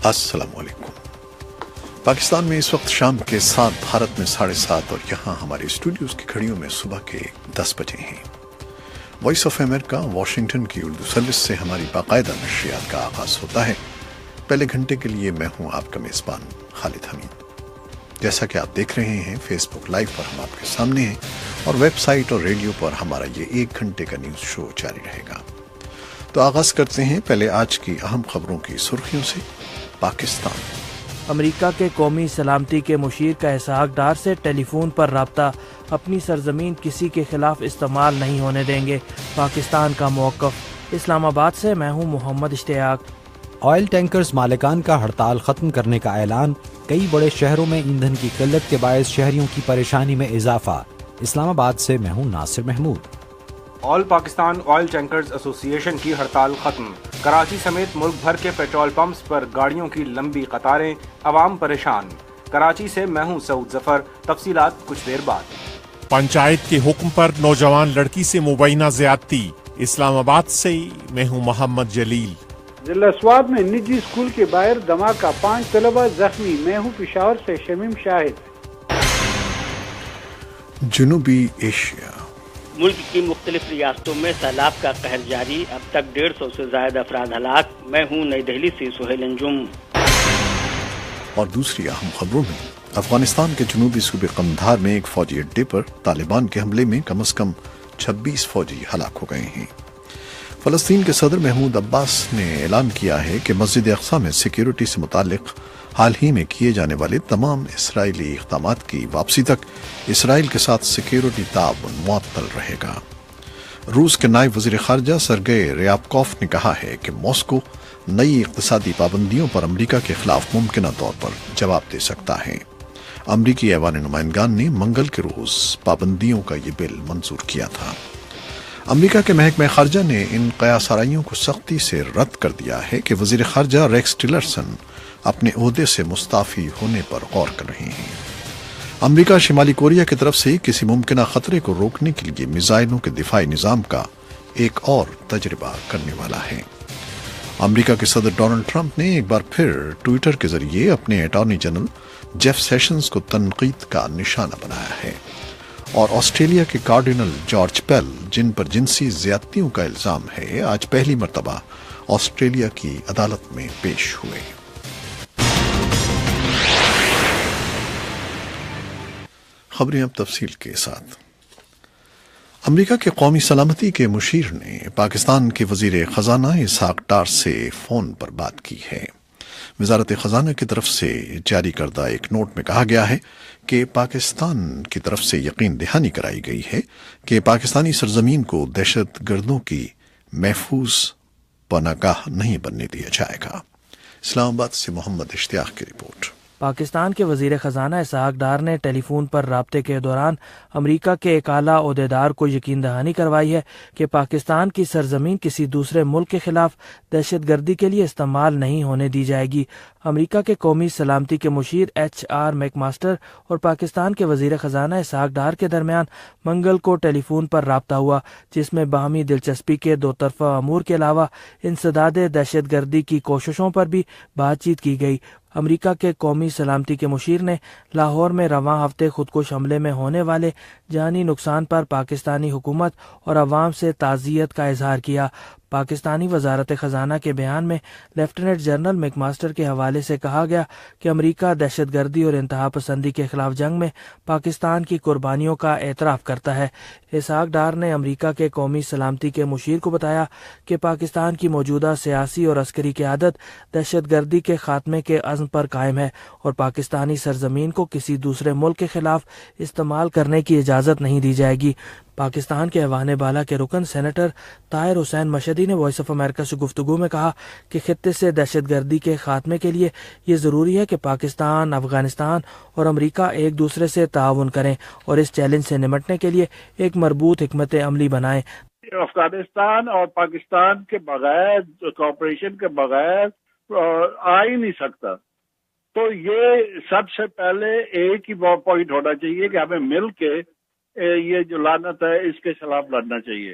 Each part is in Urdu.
السلام علیکم۔ پاکستان میں اس وقت شام کے 7، بھارت میں 7:30 اور یہاں ہمارے اسٹوڈیوز کی گھڑیوں میں صبح کے 10 بجے ہیں۔ وائس آف امریکہ واشنگٹن کی اردو سروس سے ہماری باقاعدہ نشریات کا آغاز ہوتا ہے۔ پہلے گھنٹے کے لیے میں ہوں آپ کا میزبان خالد حمید۔ جیسا کہ آپ دیکھ رہے ہیں فیس بک لائیو پر ہم آپ کے سامنے ہیں، اور ویب سائٹ اور ریڈیو پر ہمارا یہ 1 گھنٹے کا نیوز شو جاری رہے گا۔ تو آغاز کرتے ہیں پہلے آج کی اہم خبروں کی سرخیوں سے۔ پاکستان، امریکہ کے قومی سلامتی کے مشیر کا اسحاق ڈار سے ٹیلی فون پر رابطہ، اپنی سرزمین کسی کے خلاف استعمال نہیں ہونے دیں گے، پاکستان کا موقف۔ اسلام آباد سے میں ہوں محمد اشتیاق۔ آئل ٹینکرز مالکان کا ہڑتال ختم کرنے کا اعلان، کئی بڑے شہروں میں ایندھن کی قلت کے باعث شہریوں کی پریشانی میں اضافہ۔ اسلام آباد سے میں ہوں ناصر محمود۔ آل پاکستان آئل ٹینکرز ایسوسی ایشن کی ہڑتال ختم، کراچی سمیت ملک بھر کے پیٹرول پمپس پر گاڑیوں کی لمبی قطاریں، عوام پریشان۔ کراچی سے میں ہوں سعود ظفر، تفصیلات کچھ دیر بعد۔ پنچایت کے حکم پر نوجوان لڑکی سے مبینہ زیادتی، اسلام آباد سے میں ہوں محمد جلیل۔ ضلع سوات میں نجی اسکول کے باہر دھماکہ، 5 طلبہ زخمی۔ میں ہوں پشاور سے شمیم شاہد۔ جنوبی ایشیا، ملک کی مختلف ریاستوں میں سیلاب کا قہر جاری، اب تک 150 سے زائد افراد ہلاک۔ میں ہوں نئی دہلی سے سہیل انجم۔ اور دوسری اہم خبروں میں، افغانستان کے جنوبی صوبے قندھار میں ایک فوجی اڈے پر طالبان کے حملے میں کم از کم 26 فوجی ہلاک ہو گئے ہیں۔ فلسطین کے صدر محمود عباس نے اعلان کیا ہے کہ مسجد اقصی میں سیکیورٹی سے متعلق حال ہی میں کیے جانے والے تمام اسرائیلی اقدامات کی واپسی تک اسرائیل کے ساتھ سیکیورٹی تعاون معطل رہے گا۔ روس کے نائب وزیر خارجہ سرگئی ریابکوف نے کہا ہے کہ ماسکو نئی اقتصادی پابندیوں پر امریکہ کے خلاف ممکنہ طور پر جواب دے سکتا ہے۔ امریکی ایوان نمائندگان نے منگل کے روز پابندیوں کا یہ بل منظور کیا تھا۔ امریکہ کے محکمہ خارجہ نے ان قیاس آرائیوں کو سختی سے رد کر دیا ہے کہ وزیر خارجہ ریکس ٹیلرسن اپنے عہدے سے مستعفی ہونے پر غور کر رہے ہیں۔ امریکہ شمالی کوریا کی طرف سے کسی ممکنہ خطرے کو روکنے کے لیے میزائلوں کے دفاعی نظام کا ایک اور تجربہ کرنے والا ہے۔ امریکہ کے صدر ڈونلڈ ٹرمپ نے ایک بار پھر ٹویٹر کے ذریعے اپنے اٹارنی جنرل جیف سیشنز کو تنقید کا نشانہ بنایا ہے، اور آسٹریلیا کے کارڈینل جارج پیل، جن پر جنسی زیادتیوں کا الزام ہے، آج پہلی مرتبہ آسٹریلیا کی عدالت میں پیش ہوئے۔ خبریں اب تفصیل کے ساتھ۔ امریکہ کے قومی سلامتی کے مشیر نے پاکستان کے وزیر خزانہ اسحاق ڈار سے فون پر بات کی ہے۔ وزارت خزانہ کی طرف سے جاری کردہ ایک نوٹ میں کہا گیا ہے کہ پاکستان کی طرف سے یقین دہانی کرائی گئی ہے کہ پاکستانی سرزمین کو دہشت گردوں کی محفوظ پناہ گاہ نہیں بننے دیا جائے گا۔ اسلام آباد سے محمد اشتیاق کی رپورٹ۔ پاکستان کے وزیر خزانہ اسحاق ڈار نے ٹیلی فون پر رابطے کے دوران امریکہ کے ایک اعلیٰ عہدیدار کو یقین دہانی کروائی ہے کہ پاکستان کی سرزمین کسی دوسرے ملک کے خلاف دہشت گردی کے لیے استعمال نہیں ہونے دی جائے گی۔ امریکہ کے قومی سلامتی کے مشیر HR میک ماسٹر اور پاکستان کے وزیر خزانہ اسحاق ڈار کے درمیان منگل کو ٹیلی فون پر رابطہ ہوا، جس میں باہمی دلچسپی کے 2 طرفہ امور کے علاوہ انسداد دہشت گردی کی کوششوں پر بھی بات چیت کی گئی۔ امریکہ کے قومی سلامتی کے مشیر نے لاہور میں رواں ہفتے خودکش حملے میں ہونے والے جانی نقصان پر پاکستانی حکومت اور عوام سے تعزیت کا اظہار کیا۔ پاکستانی وزارت خزانہ کے بیان میں لیفٹیننٹ جنرل میک ماسٹر کے حوالے سے کہا گیا کہ امریکہ دہشت گردی اور انتہا پسندی کے خلاف جنگ میں پاکستان کی قربانیوں کا اعتراف کرتا ہے۔ اسحاق ڈار نے امریکہ کے قومی سلامتی کے مشیر کو بتایا کہ پاکستان کی موجودہ سیاسی اور عسکری قیادت دہشت گردی کے خاتمے کے عزم پر قائم ہے، اور پاکستانی سرزمین کو کسی دوسرے ملک کے خلاف استعمال کرنے کی اجازت نہیں دی جائے گی۔ پاکستان کے ایوان بالا کے رکن سینیٹر طاہر حسین مشہدی نے وائس آف امریکہ سے گفتگو میں کہا کہ خطے سے دہشت گردی کے خاتمے کے لیے یہ ضروری ہے کہ پاکستان، افغانستان اور امریکہ ایک دوسرے سے تعاون کریں اور اس چیلنج سے نمٹنے کے لیے ایک مربوط حکمت عملی بنائیں۔ افغانستان اور پاکستان کے بغیر، کوآپریشن کے بغیر آ ہی نہیں سکتا۔ تو یہ سب سے پہلے ایک ہی پوائنٹ ہونا چاہیے کہ ہمیں مل کے یہ جو لعنت ہے اس کے خلاف لڑنا چاہیے۔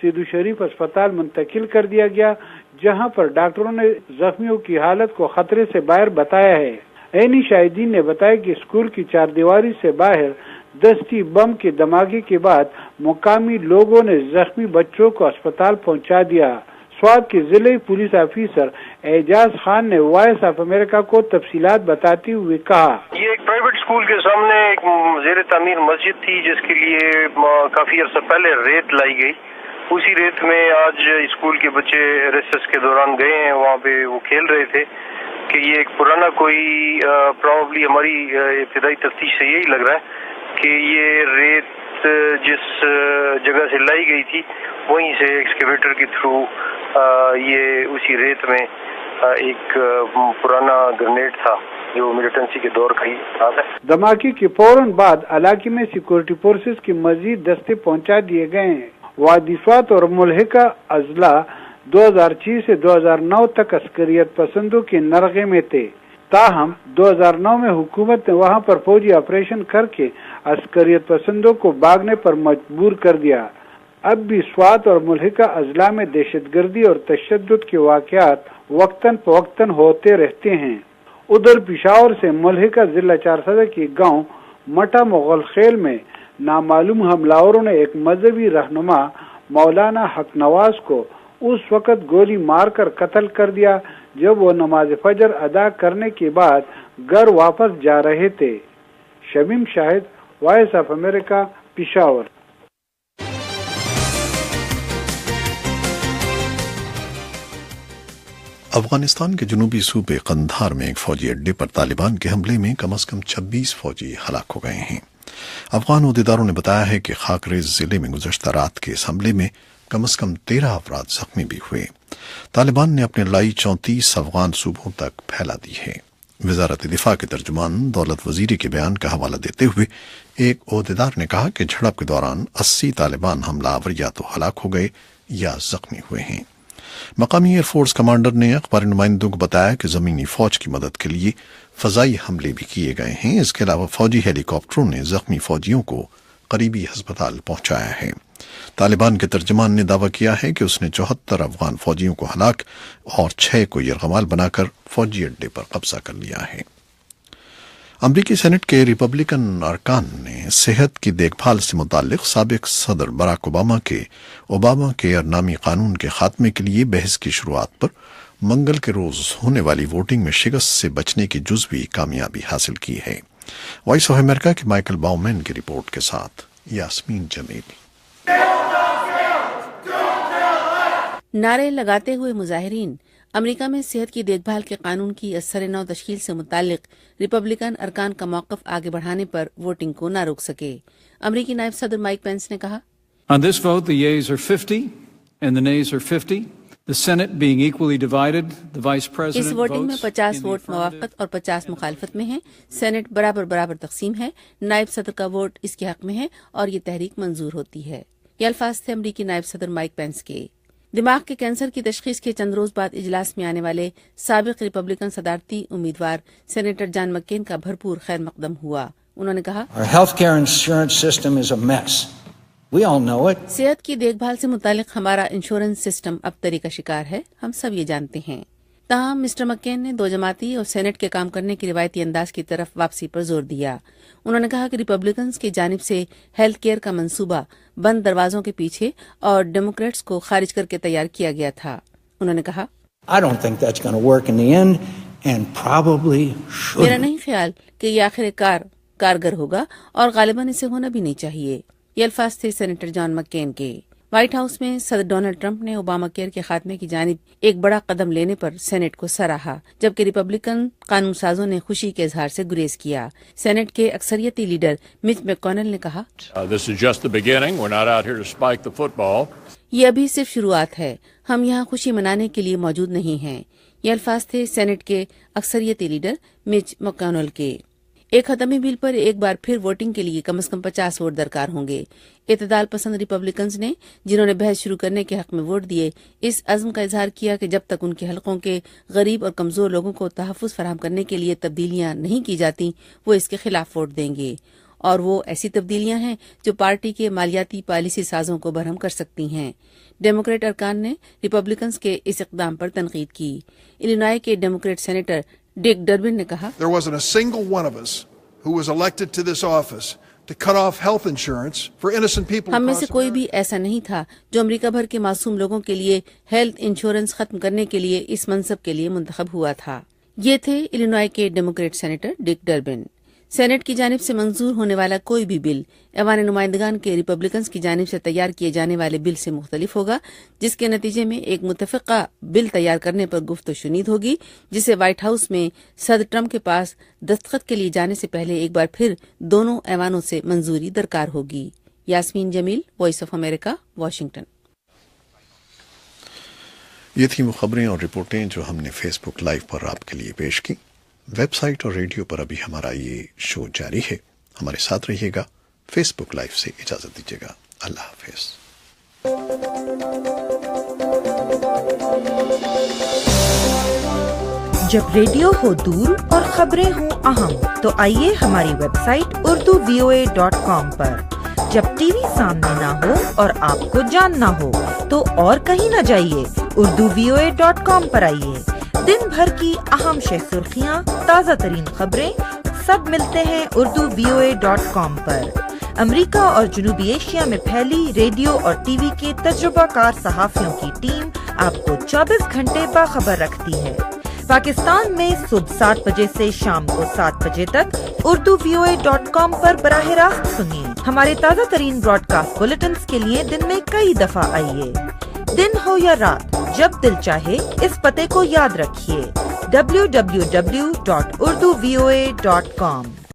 سیدو شریف اسپتال منتقل کر دیا گیا، جہاں پر ڈاکٹروں نے زخمیوں کی حالت کو خطرے سے باہر بتایا ہے۔ عینی شاہدین نے بتایا کہ اسکول کی چار دیواری سے باہر دستی بم کے دھماکے کے بعد مقامی لوگوں نے زخمی بچوں کو اسپتال پہنچا دیا۔ سوات کے ضلعی پولیس آفیسر اعجاز خان نے وائس آف امریکہ کو تفصیلات بتاتے ہوئے کہا، یہ ایک پرائیویٹ اسکول کے سامنے ایک زیر تعمیر مسجد تھی جس کے لیے کافی عرصہ پہلے ریت لائی گئی۔ اسی ریت میں آج اسکول کے بچے ریسس کے دوران گئے ہیں، وہاں پہ وہ کھیل رہے تھے کہ یہ ایک پرانا کوئی پرابلی ہماری ابتدائی تفتیش سے یہی لگ رہا ہے کہ یہ ریت جس جگہ سے لائی گئی تھی وہیں سے ایکسکیویٹر کے تھرو یہ اسی ریت میں ایک پرانا گرنیڈ تھا جو ملیٹنسی کے دور کا ہی بات ہے۔ دھماکے کے فوراً بعد علاقے میں سیکورٹی فورسز کی مزید دستے پہنچا دیے گئے ہیں۔ وادی سوات اور ملحقہ اضلاع 2006 سے 2009 تک عسکریت پسندوں کے نرغے میں تھے، تاہم 2009 میں حکومت نے وہاں پر فوجی آپریشن کر کے عسکریت پسندوں کو بھاگنے پر مجبور کر دیا۔ اب بھی سوات اور ملحقہ اضلاع میں دہشت گردی اور تشدد کے واقعات وقتاً فوقتاً ہوتے رہتے ہیں۔ ادھر پشاور سے ملحقہ ضلع چارسدہ کے گاؤں مٹا مغل خیل میں نامعلوم حملہ نے ایک مذہبی رہنما مولانا حق نواز کو اس وقت گولی مار کر قتل کر دیا جب وہ نماز فجر ادا کرنے کے بعد گھر واپس جا رہے تھے۔ Shamim Shahid, voice of America, Peshawar. Afghanistan کے جنوبی صوبے قندھار میں ایک فوجی اڈے پر طالبان کے حملے میں کم از کم 26 فوجی ہلاک ہو گئے ہیں۔ افغان عہدیداروں نے بتایا ہے کہ خاکریز ضلع میں گزشتہ رات کے اس حملے میں کم از کم 13 افراد زخمی بھی ہوئے۔ طالبان نے اپنی لڑائی 34 افغان صوبوں تک پھیلا دی ہے۔ وزارت دفاع کے ترجمان دولت وزیری کے بیان کا حوالہ دیتے ہوئے ایک عہدیدار نے کہا کہ جھڑپ کے دوران 80 طالبان حملہ آور یا تو ہلاک ہو گئے یا زخمی ہوئے ہیں۔ مقامی ایئر فورس کمانڈر نے اخباری نمائندوں کو بتایا کہ زمینی فوج کی مدد کے لیے فضائی حملے بھی کیے گئے ہیں۔ اس کے علاوہ فوجی ہیلی کاپٹروں نے زخمی فوجیوں کو قریبی ہسپتال پہنچایا ہے۔ طالبان کے ترجمان نے دعویٰ کیا ہے کہ اس نے 74 افغان فوجیوں کو ہلاک اور 6 کو یرغمال بنا کر فوجی اڈے پر قبضہ کر لیا ہے۔ امریکی سینٹ کے ریپبلکن ارکان نے صحت کی دیکھ بھال سے متعلق سابق صدر براک اوباما کے اوباما کیئر نامی قانون کے خاتمے کے لیے بحث کی شروعات پر منگل کے روز ہونے والی ووٹنگ میں شکست سے بچنے کی جزوی کامیابی حاصل کی ہے۔ وائس آف امریکہ کے مائیکل باؤمین کی رپورٹ کے ساتھ یاسمین جمیل۔ نعرے لگاتے ہوئے مظاہرین امریکہ میں صحت کی دیکھ بھال کے قانون کی اثر نو تشکیل سے متعلق ریپبلکن ارکان کا موقف آگے بڑھانے پر ووٹنگ کو نہ روک سکے۔ امریکی نائب صدر مائک پینس نے کہا، On this vote, the yeas are 50 and the nays are 50. The Senate being equally divided, the Vice President اس ووٹنگ میں 50 ووٹ موافقت اور 50 مخالفت میں ہیں۔ سینٹ برابر تقسیم ہے۔ نائب صدر کا ووٹ اس کے حق میں ہے اور یہ تحریک منظور ہوتی ہے۔ یہ الفاظ تھے امریکی نائب صدر مائک پینس کے۔ دماغ کے کینسر کی تشخیص کے چند روز بعد اجلاس میں آنے والے سابق ریپبلکن صدارتی امیدوار سینیٹر جان مکین کا بھرپور خیر مقدم ہوا۔ انہوں نے کہا، Our healthcare insurance system is a mess. We all know it. صحت کی دیکھ بھال سے متعلق ہمارا انشورنس سسٹم اب تری کا شکار ہے، ہم سب یہ جانتے ہیں۔ تاہم مسٹر مکین نے 2 جماعتی اور سینٹ کے کام کرنے کے روایتی انداز کی طرف واپسی پر زور دیا۔ انہوں نے کہا کہ ریپبلکنز کی جانب سے ہیلتھ کیئر کا منصوبہ بند دروازوں کے پیچھے اور ڈیموکریٹس کو خارج کر کے تیار کیا گیا تھا۔ انہوں نے کہا، I don't think that's going to work in the end and probably shouldn't. میرا نہیں خیال کہ یہ آخر کارگر ہوگا اور غالباً اسے ہونا بھی نہیں چاہیے۔ یہ الفاظ تھے سینیٹر جان مکین کے۔ وائٹ ہاؤس میں صدر ڈونلڈ ٹرمپ نے اوباما کیئر کے خاتمے کی جانب ایک بڑا قدم لینے پر سینٹ کو سراہا، جبکہ ریپبلکن قانون سازوں نے خوشی کے اظہار سے گریز کیا۔ سینٹ کے اکثریتی لیڈر مچ میکونل نے کہا، This is just the beginning. We're not out here to spike the football. یہ ابھی صرف شروعات ہے، ہم یہاں خوشی منانے کے لیے موجود نہیں ہیں۔ یہ الفاظ تھے سینٹ کے اکثریتی لیڈر مچ میکونل کے۔ ایک حتمی بل پر ایک بار پھر ووٹنگ کے لیے کم از کم 50 ووٹ درکار ہوں گے۔ اعتدال پسند ریپبلکنز نے، جنہوں نے بحث شروع کرنے کے حق میں ووٹ دیے، اس عزم کا اظہار کیا کہ جب تک ان کے حلقوں کے غریب اور کمزور لوگوں کو تحفظ فراہم کرنے کے لیے تبدیلیاں نہیں کی جاتی، وہ اس کے خلاف ووٹ دیں گے۔ اور وہ ایسی تبدیلیاں ہیں جو پارٹی کے مالیاتی پالیسی سازوں کو برہم کر سکتی ہیں۔ ڈیموکریٹ ارکان نے ریپبلکنز کے اس اقدام پر تنقید کی۔ الینوائے کے ڈیموکریٹ سینیٹر ڈک ڈربن نے کہا، There wasn't a single one of us who was elected to this office to cut off health insurance for innocent people. ہم میں سے کوئی بھی ایسا نہیں تھا جو امریکہ بھر کے معصوم لوگوں کے لیے ہیلتھ انشورنس ختم کرنے کے لیے اس منصب کے لیے منتخب ہوا تھا۔ یہ تھے الینوائے کے ڈیموکریٹ سینیٹر ڈک ڈربن۔ سینٹ کی جانب سے منظور ہونے والا کوئی بھی بل ایوان نمائندگان کے ریپبلکنز کی جانب سے تیار کیے جانے والے بل سے مختلف ہوگا، جس کے نتیجے میں ایک متفقہ بل تیار کرنے پر گفت و شنید ہوگی، جسے وائٹ ہاؤس میں صدر ٹرمپ کے پاس دستخط کے لیے جانے سے پہلے ایک بار پھر دونوں ایوانوں سے منظوری درکار ہوگی۔ یاسمین جمیل، وائس آف امریکہ، واشنگٹن۔ یہ تھیں وہ خبریں اور رپورٹیں جو ہم نے فیس بک لائیو پر آپ کے لیے پیش کی۔ ویب سائٹ اور ریڈیو پر ابھی ہمارا یہ شو جاری ہے، ہمارے ساتھ رہیے گا۔ فیس بک لائیو سے اجازت دیجیے گا، اللہ حافظ۔ جب ریڈیو ہو دور اور خبریں ہوں اہم تو آئیے ہماری ویب سائٹ urduvoa.com پر۔ جب ٹی وی سامنے نہ ہو اور آپ کو جاننا ہو تو اور کہیں نہ جائیے، urduvoa.com پر آئیے۔ دن بھر کی اہم شہ سرخیاں، تازہ ترین خبریں سب ملتے ہیں urduvoa.com پر۔ امریکہ اور جنوبی ایشیا میں پھیلی ریڈیو اور ٹی وی کے تجربہ کار صحافیوں کی ٹیم آپ کو 24 گھنٹے باخبر رکھتی ہے۔ پاکستان میں صبح 7 بجے سے شام کو 7 بجے تک urduvoa.com پر براہ راست سنیے۔ ہمارے تازہ ترین براڈ کاسٹ بلیٹنز کے لیے دن میں کئی دفعہ آئیے۔ دن ہو یا رات، جب دل چاہے اس پتے کو یاد رکھیے، www.urduvoa.com۔